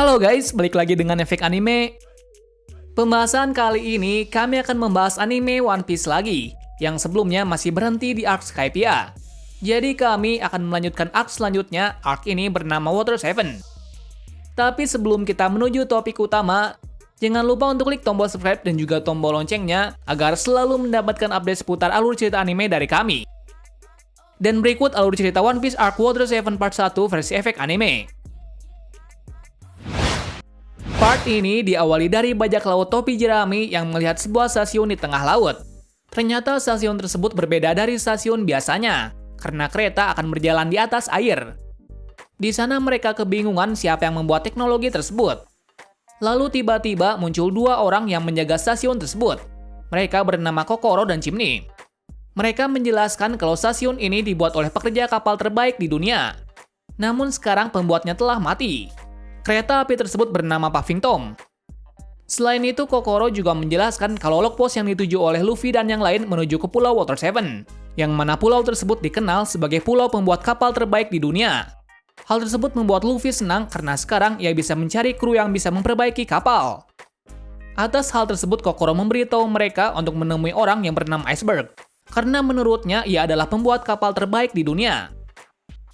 Halo guys, balik lagi dengan Efek Anime. Pembahasan kali ini kami akan membahas anime One Piece lagi, yang sebelumnya masih berhenti di arc Skypiea. Jadi kami akan melanjutkan arc selanjutnya, arc ini bernama Water 7. Tapi sebelum kita menuju topik utama, jangan lupa untuk klik tombol subscribe dan juga tombol loncengnya agar selalu mendapatkan update seputar alur cerita anime dari kami. Dan berikut alur cerita One Piece Arc Water 7 Part 1 versi Efek Anime. Part ini diawali dari bajak laut topi jerami yang melihat sebuah stasiun di tengah laut. Ternyata stasiun tersebut berbeda dari stasiun biasanya, karena kereta akan berjalan di atas air. Di sana mereka kebingungan siapa yang membuat teknologi tersebut. Lalu tiba-tiba muncul dua orang yang menjaga stasiun tersebut. Mereka bernama Kokoro dan Chimney. Mereka menjelaskan kalau stasiun ini dibuat oleh pekerja kapal terbaik di dunia. Namun sekarang pembuatnya telah mati. Kereta api tersebut bernama Puffing Tom. Selain itu, Kokoro juga menjelaskan kalau log post yang dituju oleh Luffy dan yang lain menuju ke Pulau Water 7, yang mana pulau tersebut dikenal sebagai pulau pembuat kapal terbaik di dunia. Hal tersebut membuat Luffy senang karena sekarang ia bisa mencari kru yang bisa memperbaiki kapal. Atas hal tersebut, Kokoro memberitahu mereka untuk menemui orang yang bernama Iceberg, karena menurutnya ia adalah pembuat kapal terbaik di dunia.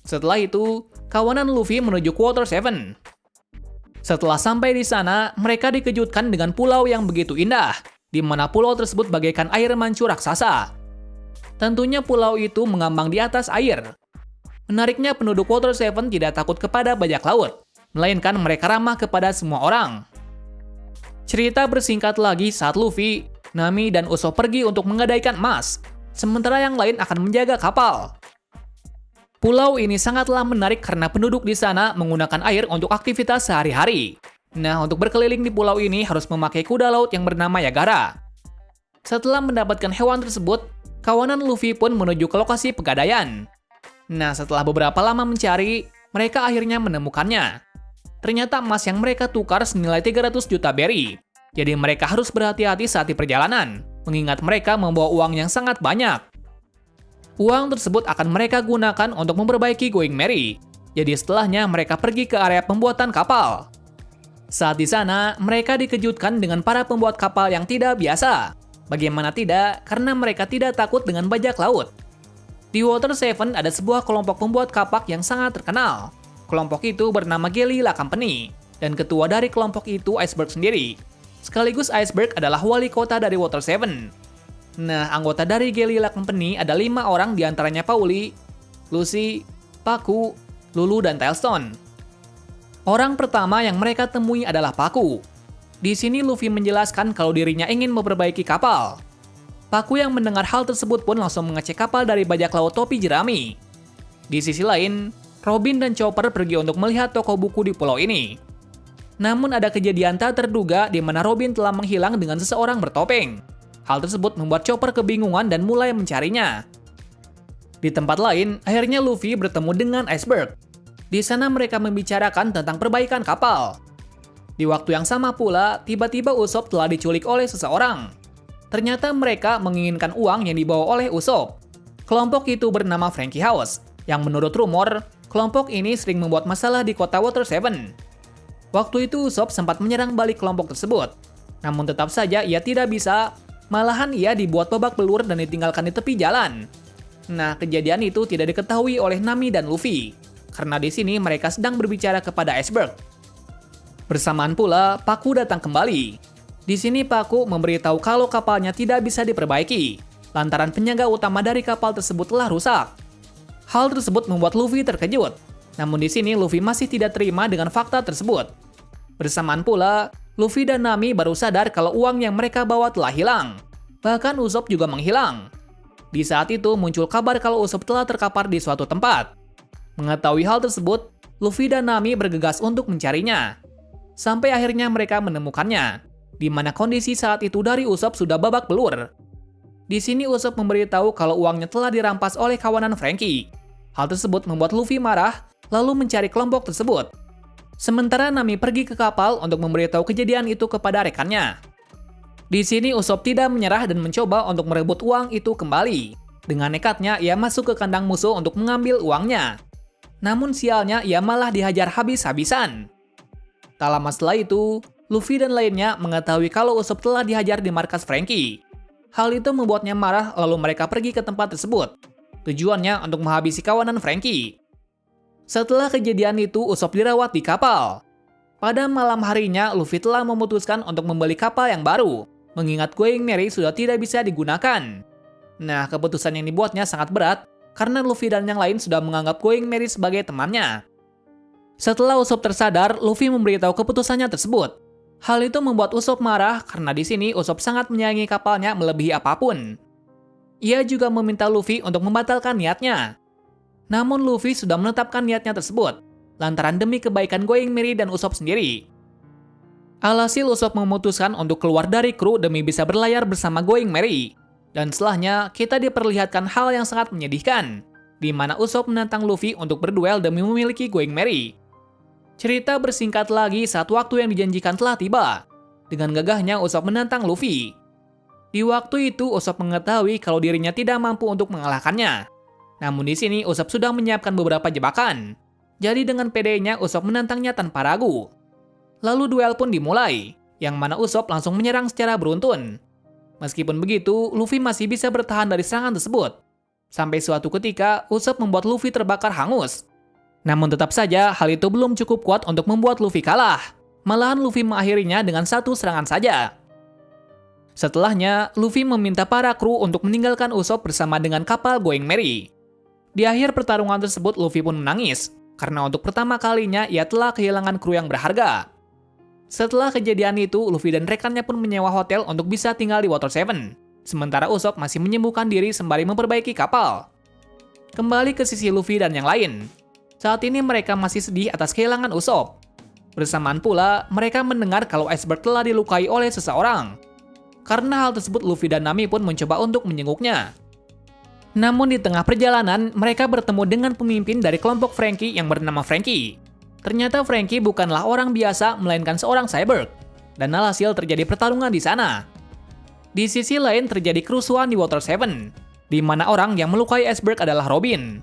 Setelah itu, kawanan Luffy menuju ke Water 7. Setelah sampai di sana, mereka dikejutkan dengan pulau yang begitu indah, di mana pulau tersebut bagaikan air mancur raksasa. Tentunya pulau itu mengambang di atas air. Menariknya, penduduk Water 7 tidak takut kepada bajak laut, melainkan mereka ramah kepada semua orang. Cerita bersingkat lagi saat Luffy, Nami, dan Usopp pergi untuk menggadaikan emas, sementara yang lain akan menjaga kapal. Pulau ini sangatlah menarik karena penduduk di sana menggunakan air untuk aktivitas sehari-hari. Nah, untuk berkeliling di pulau ini harus memakai kuda laut yang bernama Yagara. Setelah mendapatkan hewan tersebut, kawanan Luffy pun menuju ke lokasi pegadaian. Nah, setelah beberapa lama mencari, mereka akhirnya menemukannya. Ternyata emas yang mereka tukar senilai 300 juta berry. Jadi mereka harus berhati-hati saat di perjalanan, mengingat mereka membawa uang yang sangat banyak. Uang tersebut akan mereka gunakan untuk memperbaiki Going Merry. Jadi setelahnya mereka pergi ke area pembuatan kapal. Saat di sana, mereka dikejutkan dengan para pembuat kapal yang tidak biasa. Bagaimana tidak, karena mereka tidak takut dengan bajak laut. Di Water 7 ada sebuah kelompok pembuat kapak yang sangat terkenal. Kelompok itu bernama Gelila Company, dan ketua dari kelompok itu Iceberg sendiri. Sekaligus Iceberg adalah wali kota dari Water 7. Nah, anggota dari Gelila Company ada 5 orang, diantaranya Pauli, Lucy, Paku, Lulu, dan Tailstone. Orang pertama yang mereka temui adalah Paku. Di sini Luffy menjelaskan kalau dirinya ingin memperbaiki kapal. Paku yang mendengar hal tersebut pun langsung mengecek kapal dari bajak laut topi jerami. Di sisi lain, Robin dan Chopper pergi untuk melihat toko buku di pulau ini. Namun ada kejadian tak terduga di mana Robin telah menghilang dengan seseorang bertopeng. Hal tersebut membuat Chopper kebingungan dan mulai mencarinya. Di tempat lain, akhirnya Luffy bertemu dengan Iceberg. Di sana mereka membicarakan tentang perbaikan kapal. Di waktu yang sama pula, tiba-tiba Usopp telah diculik oleh seseorang. Ternyata mereka menginginkan uang yang dibawa oleh Usopp. Kelompok itu bernama Frankie House, yang menurut rumor, kelompok ini sering membuat masalah di kota Water 7. Waktu itu Usopp sempat menyerang balik kelompok tersebut. Namun tetap saja ia tidak bisa. Malahan ia dibuat babak belur dan ditinggalkan di tepi jalan. Nah, kejadian itu tidak diketahui oleh Nami dan Luffy, karena di sini mereka sedang berbicara kepada Iceberg. Bersamaan pula, Paku datang kembali. Di sini Paku memberitahu kalau kapalnya tidak bisa diperbaiki, lantaran penjaga utama dari kapal tersebut telah rusak. Hal tersebut membuat Luffy terkejut. Namun di sini Luffy masih tidak terima dengan fakta tersebut. Bersamaan pula, Luffy dan Nami baru sadar kalau uang yang mereka bawa telah hilang. Bahkan Usopp juga menghilang. Di saat itu muncul kabar kalau Usopp telah terkapar di suatu tempat. Mengetahui hal tersebut, Luffy dan Nami bergegas untuk mencarinya. Sampai akhirnya mereka menemukannya, di mana kondisi saat itu dari Usopp sudah babak belur. Di sini Usopp memberitahu kalau uangnya telah dirampas oleh kawanan Frankie. Hal tersebut membuat Luffy marah, lalu mencari kelompok tersebut. Sementara Nami pergi ke kapal untuk memberitahu kejadian itu kepada rekannya. Di sini Usopp tidak menyerah dan mencoba untuk merebut uang itu kembali. Dengan nekatnya, ia masuk ke kandang musuh untuk mengambil uangnya. Namun sialnya, ia malah dihajar habis-habisan. Tak lama setelah itu, Luffy dan lainnya mengetahui kalau Usopp telah dihajar di markas Franky. Hal itu membuatnya marah lalu mereka pergi ke tempat tersebut. Tujuannya untuk menghabisi kawanan Franky. Setelah kejadian itu, Usopp dirawat di kapal. Pada malam harinya, Luffy telah memutuskan untuk membeli kapal yang baru, mengingat Going Merry sudah tidak bisa digunakan. Nah, keputusan yang dibuatnya sangat berat, karena Luffy dan yang lain sudah menganggap Going Merry sebagai temannya. Setelah Usopp tersadar, Luffy memberitahu keputusannya tersebut. Hal itu membuat Usopp marah karena di sini Usopp sangat menyayangi kapalnya melebihi apapun. Ia juga meminta Luffy untuk membatalkan niatnya. Namun Luffy sudah menetapkan niatnya tersebut, lantaran demi kebaikan Going Merry dan Usopp sendiri. Alhasil Usopp memutuskan untuk keluar dari kru demi bisa berlayar bersama Going Merry. Dan setelahnya, kita diperlihatkan hal yang sangat menyedihkan, di mana Usopp menantang Luffy untuk berduel demi memiliki Going Merry. Cerita bersingkat lagi saat waktu yang dijanjikan telah tiba. Dengan gagahnya Usopp menantang Luffy. Di waktu itu Usopp mengetahui kalau dirinya tidak mampu untuk mengalahkannya. Namun di sini Usopp sudah menyiapkan beberapa jebakan. Jadi dengan pedenya Usopp menantangnya tanpa ragu. Lalu duel pun dimulai, yang mana Usopp langsung menyerang secara beruntun. Meskipun begitu, Luffy masih bisa bertahan dari serangan tersebut. Sampai suatu ketika, Usopp membuat Luffy terbakar hangus. Namun tetap saja, hal itu belum cukup kuat untuk membuat Luffy kalah. Malahan Luffy mengakhirinya dengan satu serangan saja. Setelahnya, Luffy meminta para kru untuk meninggalkan Usopp bersama dengan kapal Going Merry. Di akhir pertarungan tersebut, Luffy pun menangis, karena untuk pertama kalinya ia telah kehilangan kru yang berharga. Setelah kejadian itu, Luffy dan rekannya pun menyewa hotel untuk bisa tinggal di Water 7. Sementara Usopp masih menyembuhkan diri sembari memperbaiki kapal. Kembali ke sisi Luffy dan yang lain. Saat ini mereka masih sedih atas kehilangan Usopp. Bersamaan pula, mereka mendengar kalau Iceberg telah dilukai oleh seseorang. Karena hal tersebut, Luffy dan Nami pun mencoba untuk menjenguknya. Namun di tengah perjalanan, mereka bertemu dengan pemimpin dari kelompok Franky yang bernama Franky. Ternyata Franky bukanlah orang biasa, melainkan seorang cyborg. Dan alhasil terjadi pertarungan di sana. Di sisi lain terjadi kerusuhan di Water 7, di mana orang yang melukai Iceberg adalah Robin.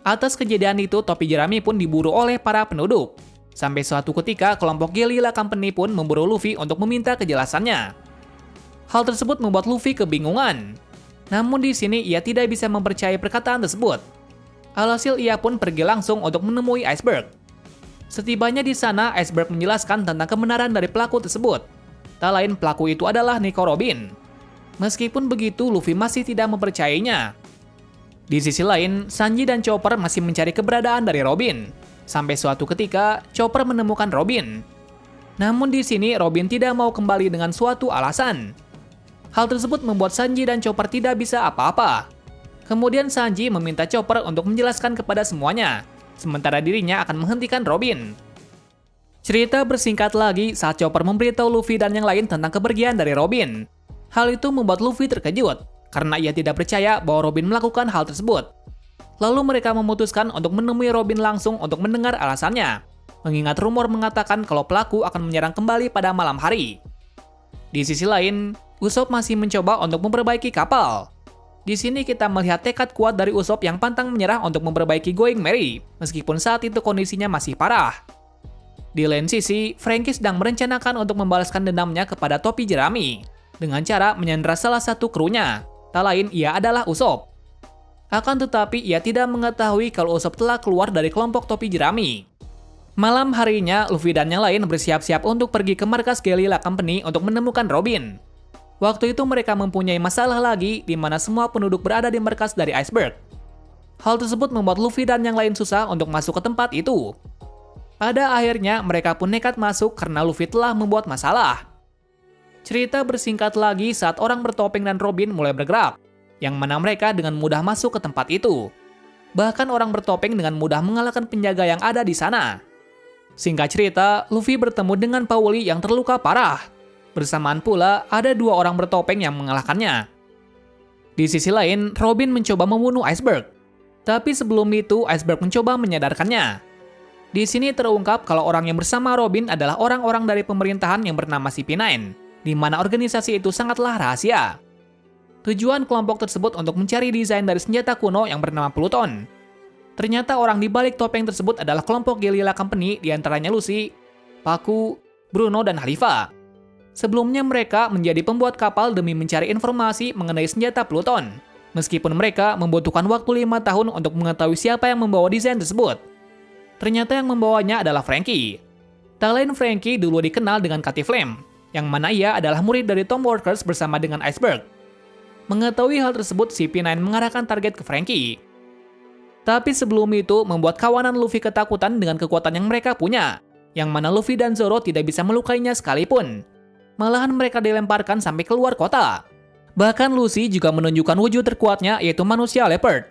Atas kejadian itu, topi jerami pun diburu oleh para penduduk. Sampai suatu ketika, kelompok Guerrilla Company pun memburu Luffy untuk meminta kejelasannya. Hal tersebut membuat Luffy kebingungan. Namun di sini ia tidak bisa mempercayai perkataan tersebut. Alhasil ia pun pergi langsung untuk menemui Iceberg. Setibanya di sana, Iceberg menjelaskan tentang kebenaran dari pelaku tersebut. Tak lain pelaku itu adalah Nico Robin. Meskipun begitu, Luffy masih tidak mempercayainya. Di sisi lain, Sanji dan Chopper masih mencari keberadaan dari Robin. Sampai suatu ketika, Chopper menemukan Robin. Namun di sini, Robin tidak mau kembali dengan suatu alasan. Hal tersebut membuat Sanji dan Chopper tidak bisa apa-apa. Kemudian Sanji meminta Chopper untuk menjelaskan kepada semuanya, sementara dirinya akan menghentikan Robin. Cerita bersingkat lagi saat Chopper memberitahu Luffy dan yang lain tentang kepergian dari Robin. Hal itu membuat Luffy terkejut, karena ia tidak percaya bahwa Robin melakukan hal tersebut. Lalu mereka memutuskan untuk menemui Robin langsung untuk mendengar alasannya, mengingat rumor mengatakan kalau pelaku akan menyerang kembali pada malam hari. Di sisi lain, Usopp masih mencoba untuk memperbaiki kapal. Di sini kita melihat tekad kuat dari Usopp yang pantang menyerah untuk memperbaiki Going Merry, meskipun saat itu kondisinya masih parah. Di lain sisi, Franky sedang merencanakan untuk membalaskan dendamnya kepada topi jerami, dengan cara menyandera salah satu krunya. Tak lain ia adalah Usopp. Akan tetapi ia tidak mengetahui kalau Usopp telah keluar dari kelompok topi jerami. Malam harinya, Luffy dan yang lain bersiap-siap untuk pergi ke markas Guerrilla Company untuk menemukan Robin. Waktu itu mereka mempunyai masalah lagi di mana semua penduduk berada di markas dari Iceberg. Hal tersebut membuat Luffy dan yang lain susah untuk masuk ke tempat itu. Pada akhirnya mereka pun nekat masuk karena Luffy telah membuat masalah. Cerita bersingkat lagi saat orang bertopeng dan Robin mulai bergerak, yang mana mereka dengan mudah masuk ke tempat itu. Bahkan orang bertopeng dengan mudah mengalahkan penjaga yang ada di sana. Singkat cerita, Luffy bertemu dengan Pauli yang terluka parah. Bersamaan pula, ada dua orang bertopeng yang mengalahkannya. Di sisi lain, Robin mencoba membunuh Iceberg. Tapi sebelum itu, Iceberg mencoba menyadarkannya. Di sini terungkap kalau orang yang bersama Robin adalah orang-orang dari pemerintahan yang bernama CP9. Di mana organisasi itu sangatlah rahasia. Tujuan kelompok tersebut untuk mencari desain dari senjata kuno yang bernama Pluton. Ternyata orang di balik topeng tersebut adalah kelompok Guerrilla Company, diantaranya Lucy, Paku, Bruno, dan Halifa. Sebelumnya mereka menjadi pembuat kapal demi mencari informasi mengenai senjata Pluton, meskipun mereka membutuhkan waktu 5 tahun untuk mengetahui siapa yang membawa desain tersebut. Ternyata yang membawanya adalah Franky. Tak lain Franky dulu dikenal dengan Cutty Flame, yang mana ia adalah murid dari Tom Workers bersama dengan Iceberg. Mengetahui hal tersebut, CP9 mengarahkan target ke Franky. Tapi sebelum itu membuat kawanan Luffy ketakutan dengan kekuatan yang mereka punya, yang mana Luffy dan Zoro tidak bisa melukainya sekalipun. Malahan mereka dilemparkan sampai keluar kota. Bahkan Lucy juga menunjukkan wujud terkuatnya, yaitu manusia leopard.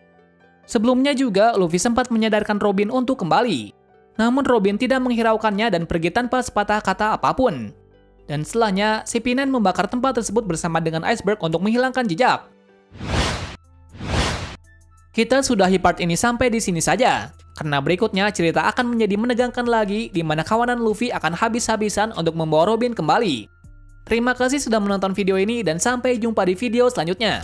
Sebelumnya juga Luffy sempat menyadarkan Robin untuk kembali. Namun Robin tidak menghiraukannya dan pergi tanpa sepatah kata apapun. Dan setelahnya, CP9 membakar tempat tersebut bersama dengan Iceberg untuk menghilangkan jejak. Kita sudahi part ini sampai di sini saja, karena berikutnya cerita akan menjadi menegangkan lagi di mana kawanan Luffy akan habis-habisan untuk membawa Robin kembali. Terima kasih sudah menonton video ini dan sampai jumpa di video selanjutnya.